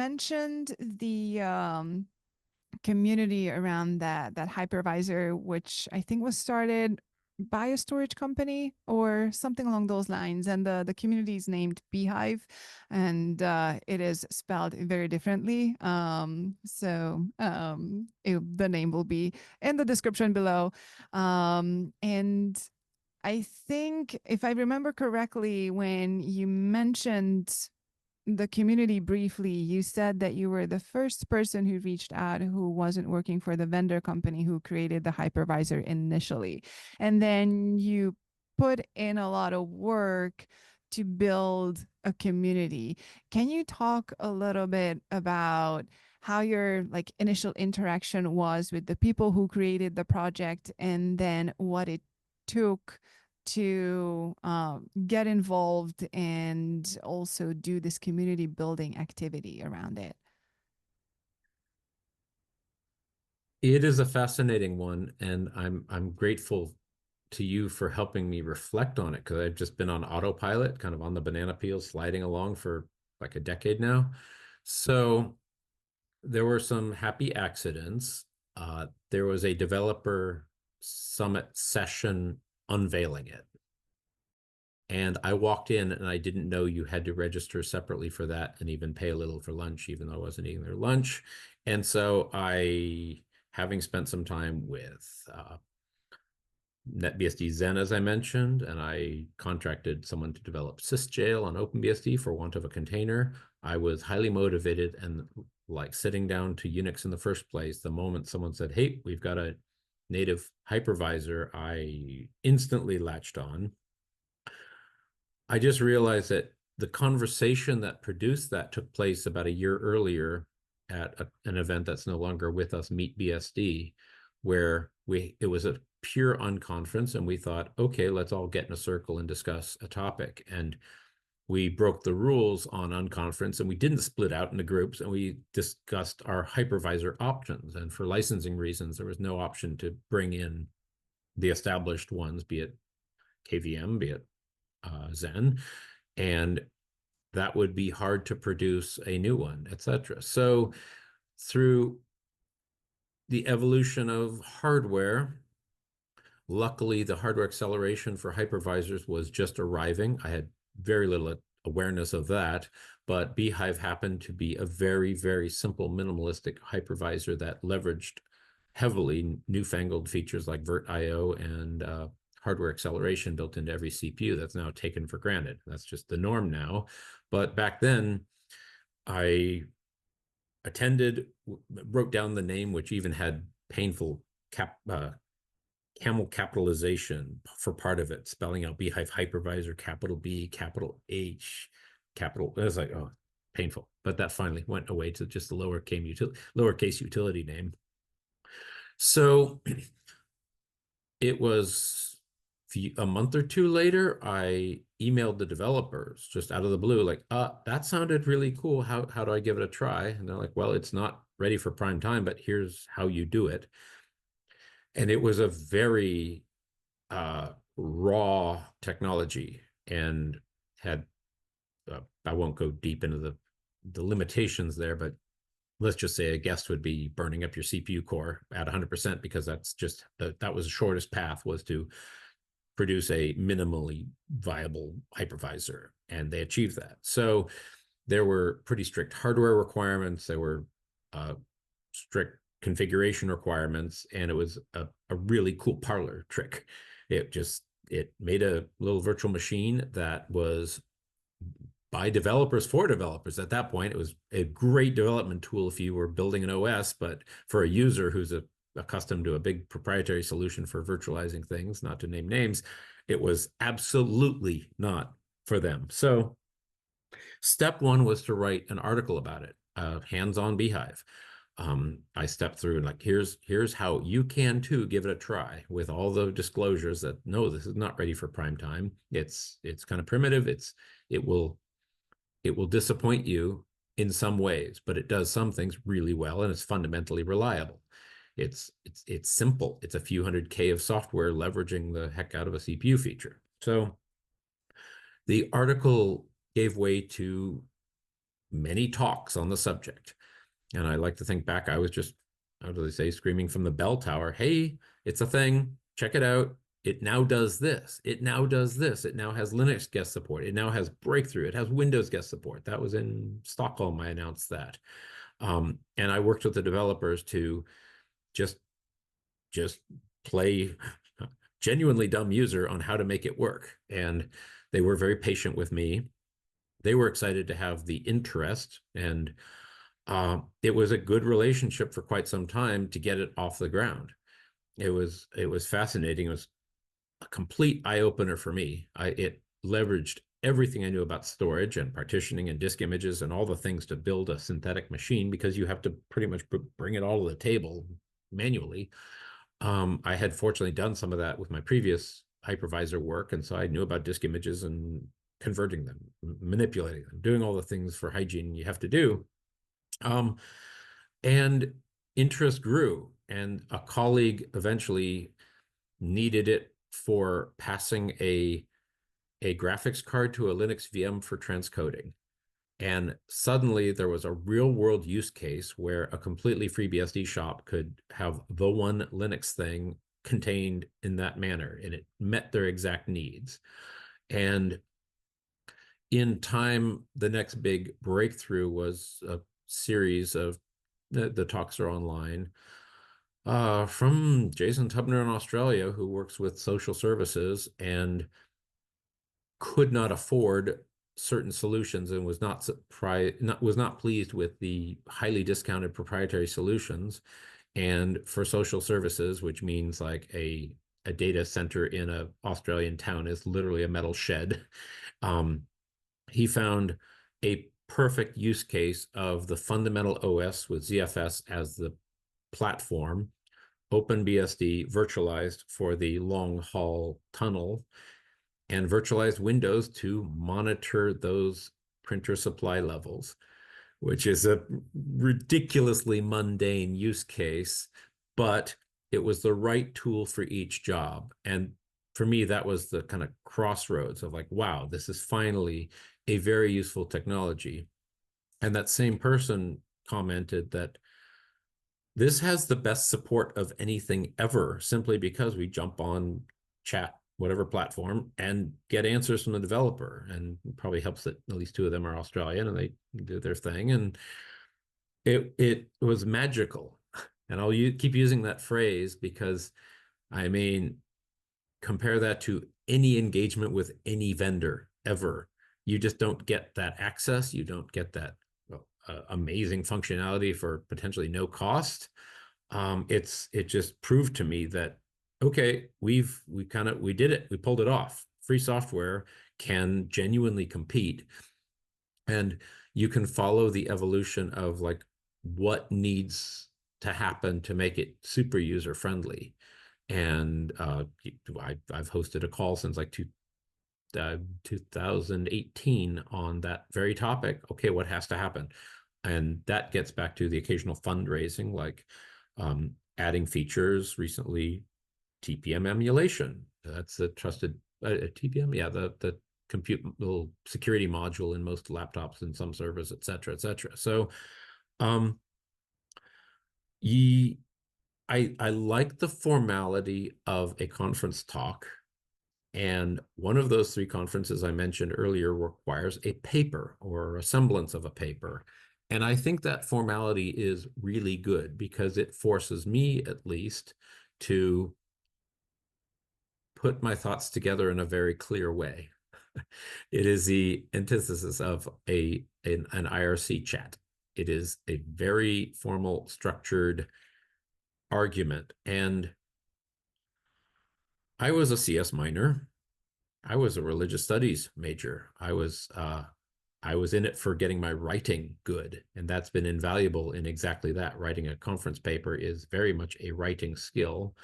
mentioned the community around that hypervisor, which I think was started by a storage company or something along those lines. And the community is named bhyve, and it is spelled very differently. The name will be in the description below. And I think, if I remember correctly, when you mentioned the community briefly, you said that you were the first person who reached out who wasn't working for the vendor company who created the hypervisor initially. And then you put in a lot of work to build a community. Can you talk a little bit about how your like initial interaction was with the people who created the project, and then what it took to get involved and also do this community building activity around it? It is a fascinating one, and I'm grateful to you for helping me reflect on it because I've just been on autopilot, kind of on the banana peel, sliding along for like a decade now. So there were some happy accidents. There was a developer summit session unveiling it. And I walked in and I didn't know you had to register separately for that and even pay a little for lunch, even though I wasn't eating their lunch. And so having spent some time with NetBSD Zen, as I mentioned, and I contracted someone to develop sysjail on OpenBSD for want of a container, I was highly motivated and like sitting down to Unix in the first place. The moment someone said, hey, we've got a native hypervisor, I instantly latched on. I just realized that the conversation that produced that took place about a year earlier at an event that's no longer with us, Meet BSD, where it was a pure unconference, and we thought, okay, let's all get in a circle and discuss a topic. And we broke the rules on unconference, and we didn't split out into groups, and we discussed our hypervisor options. And for licensing reasons, there was no option to bring in the established ones, be it KVM, be it Zen, and that would be hard to produce a new one, etc. So through the evolution of hardware, luckily the hardware acceleration for hypervisors was just arriving. I had very little awareness of that, but bhyve happened to be a very, very simple minimalistic hypervisor that leveraged heavily newfangled features like virt.io and hardware acceleration built into every CPU. That's now taken for granted. That's just the norm now. But back then, I wrote down the name, which even had painful camel capitalization for part of it, spelling out bhyve hypervisor, capital B, capital H, capital. It was like, oh, painful. But that finally went away to just the lowercase utility name. So it was a month or two later, I emailed the developers just out of the blue, like, that sounded really cool. How do I give it a try? And they're like, well, it's not ready for prime time, but here's how you do it. And it was a very raw technology and had, I won't go deep into the limitations there, but let's just say a guest would be burning up your CPU core at 100% because that's just that was the shortest path, was to produce a minimally viable hypervisor, and they achieved that. So there were pretty strict hardware requirements. There were strict configuration requirements, and it was a really cool parlor trick. It made a little virtual machine that was by developers for developers. At that point, it was a great development tool if you were building an OS, but for a user who's accustomed to a big proprietary solution for virtualizing things, not to name names, it was absolutely not for them. So step one was to write an article about it, hands-on bhyve. I stepped through and like, here's how you can too give it a try, with all the disclosures that no, this is not ready for prime time. It's kind of primitive. It will disappoint you in some ways, but it does some things really well, and it's fundamentally reliable. It's simple. It's a few hundred K of software leveraging the heck out of a CPU feature. So the article gave way to many talks on the subject. And I like to think back, I was just, how do they say, screaming from the bell tower, hey, it's a thing, check it out. It now does this. It now does this. It now has Linux guest support. It now has Breakthrough. It has Windows guest support. That was in Stockholm. I announced that. And I worked with the developers to just just play genuinely dumb user on how to make it work. And they were very patient with me. They were excited to have the interest, and it was a good relationship for quite some time to get it off the ground. It was fascinating. It was a complete eye opener for me. It leveraged everything I knew about storage and partitioning and disk images and all the things to build a synthetic machine, because you have to pretty much bring it all to the table manually. I had fortunately done some of that with my previous hypervisor work, and so I knew about disk images and converting them, manipulating them, doing all the things for hygiene you have to do. Um, and interest grew, and a colleague eventually needed it for passing a graphics card to a Linux VM for transcoding. And suddenly there was a real world use case where a completely free BSD shop could have the one Linux thing contained in that manner, and it met their exact needs. And in time, the next big breakthrough was a series of the talks are online from Jason Tubner in Australia, who works with social services and could not afford certain solutions and was not pleased with the highly discounted proprietary solutions. And for social services, which means like a data center in a Australian town is literally a metal shed, he found a perfect use case of the fundamental OS with ZFS as the platform, OpenBSD virtualized for the long haul tunnel, and virtualized Windows to monitor those printer supply levels, which is a ridiculously mundane use case, but it was the right tool for each job. And for me, that was the kind of crossroads of like, wow, this is finally a very useful technology. And that same person commented that this has the best support of anything ever, simply because we jump on chat, whatever platform, and get answers from the developer. And it probably helps that at least two of them are Australian and they do their thing. And it was magical. And I'll keep using that phrase because, I mean, compare that to any engagement with any vendor ever. You just don't get that access. You don't get that amazing functionality for potentially no cost. It just proved to me that, okay, we did it. We pulled it off. Free software can genuinely compete, and you can follow the evolution of like what needs to happen to make it super user friendly. And I've hosted a call since like 2018 on that very topic. Okay, what has to happen? And that gets back to the occasional fundraising, like adding features recently, TPM emulation. That's a trusted TPM, yeah, the compute little security module in most laptops and some servers, et cetera, et cetera. So um, I like the formality of a conference talk. And one of those three conferences I mentioned earlier requires a paper or a semblance of a paper. And I think that formality is really good because it forces me, at least, to put my thoughts together in a very clear way. It is the antithesis of an IRC chat. It is a very formal, structured argument. And I was a CS minor. I was a religious studies major. I was in it for getting my writing good, and that's been invaluable in exactly that. Writing a conference paper is very much a writing skill,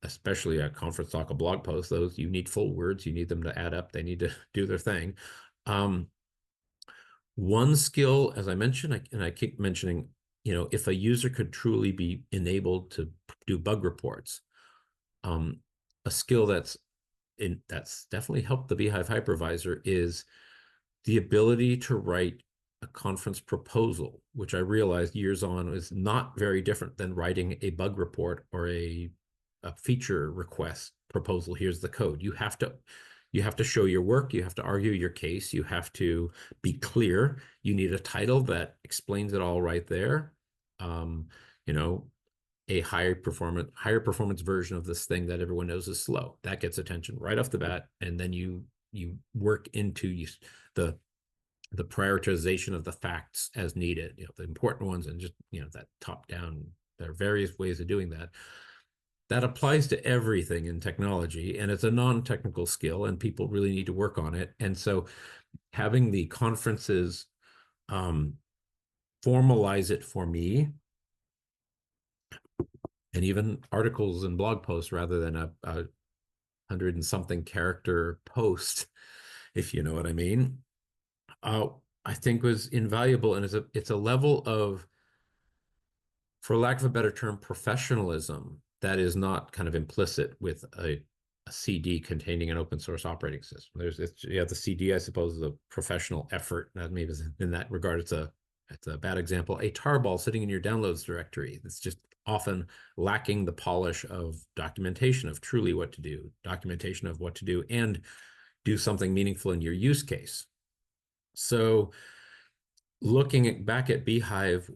especially a conference talk, a blog post. Those you need full words, you need them to add up, they need to do their thing. One skill, as I mentioned, and I keep mentioning, if a user could truly be enabled to do bug reports, a skill that's definitely helped the bhyve hypervisor is the ability to write a conference proposal, which I realized years on is not very different than writing a bug report or a feature request proposal. Here's the code. You have to show your work. You have to argue your case. You have to be clear. You need a title that explains it all right there. Um, you know, a higher performance version of this thing that everyone knows is slow. That gets attention right off the bat, and then you work into the the prioritization of the facts as needed, the important ones, and just that top down. There are various ways of doing that. That applies to everything in technology, and it's a non-technical skill, and people really need to work on it. And so, having the conferences um, formalize it for me, and even articles and blog posts rather than a hundred and something character post, if you know what I mean, uh, I think was invaluable, and it's a level of, for lack of a better term, professionalism that is not kind of implicit with a CD containing an open source operating system. The CD, I suppose, is a professional effort. That maybe in that regard, it's a bad example. A tarball sitting in your downloads directory that's just often lacking the polish of documentation of truly what to do, documentation of what to do, and do something meaningful in your use case. So back at bhyve,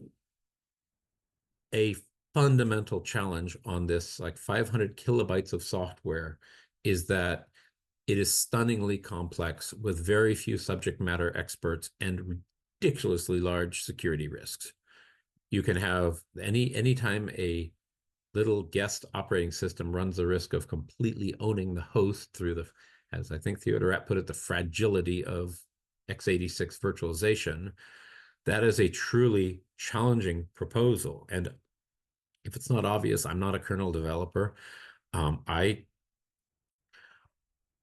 a fundamental challenge on this like 500 kilobytes of software is that it is stunningly complex with very few subject matter experts and ridiculously large security risks. You can have anytime a little guest operating system runs the risk of completely owning the host through as I think Theodoret put it, the fragility of x86 virtualization. That is a truly challenging proposal. And if it's not obvious, I'm not a kernel developer. Um, I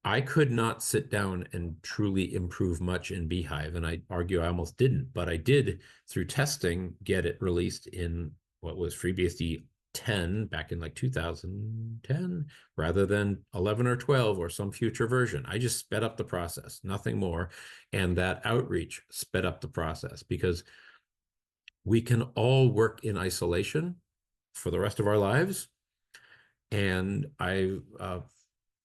I could not sit down and truly improve much in bhyve, and I argue I almost didn't, but I did through testing get it released in what was FreeBSD 10 back in like 2010 rather than 11 or 12 or some future version. I just sped up the process, nothing more. And that outreach sped up the process because we can all work in isolation for the rest of our lives. And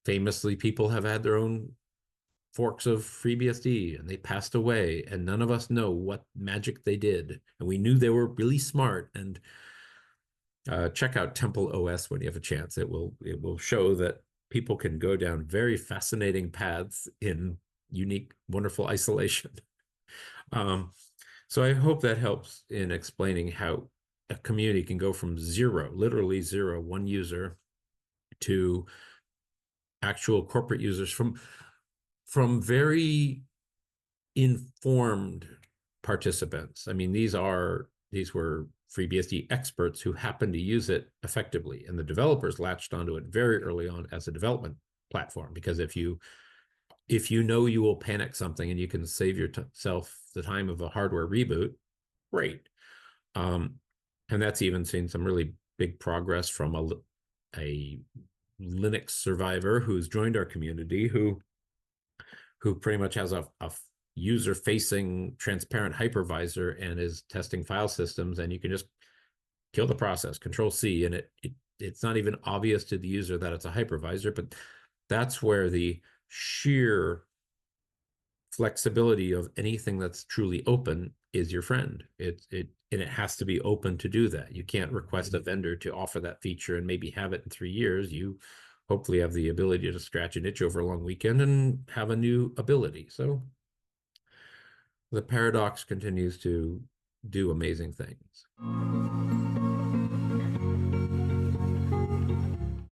famously, people have had their own forks of FreeBSD and they passed away, and none of us know what magic they did. And we knew they were really smart. And check out Temple OS when you have a chance. It will show that people can go down very fascinating paths in unique, wonderful isolation. Um, so I hope that helps in explaining how a community can go from zero, literally zero, one user, to actual corporate users from very informed participants. I mean, these were FreeBSD experts who happened to use it effectively, and the developers latched onto it very early on as a development platform. Because if you know you will panic something and you can save yourself the time of a hardware reboot, great. Um, and that's even seen some really big progress from a Linux survivor who's joined our community, who pretty much has a user-facing transparent hypervisor and is testing file systems, and you can just kill the process, Control C, and it's not even obvious to the user that it's a hypervisor. But that's where the sheer flexibility of anything that's truly open is your friend. And it has to be open to do that. You can't request a vendor to offer that feature and maybe have it in 3 years. You hopefully have the ability to scratch an itch over a long weekend and have a new ability. So the paradox continues to do amazing things.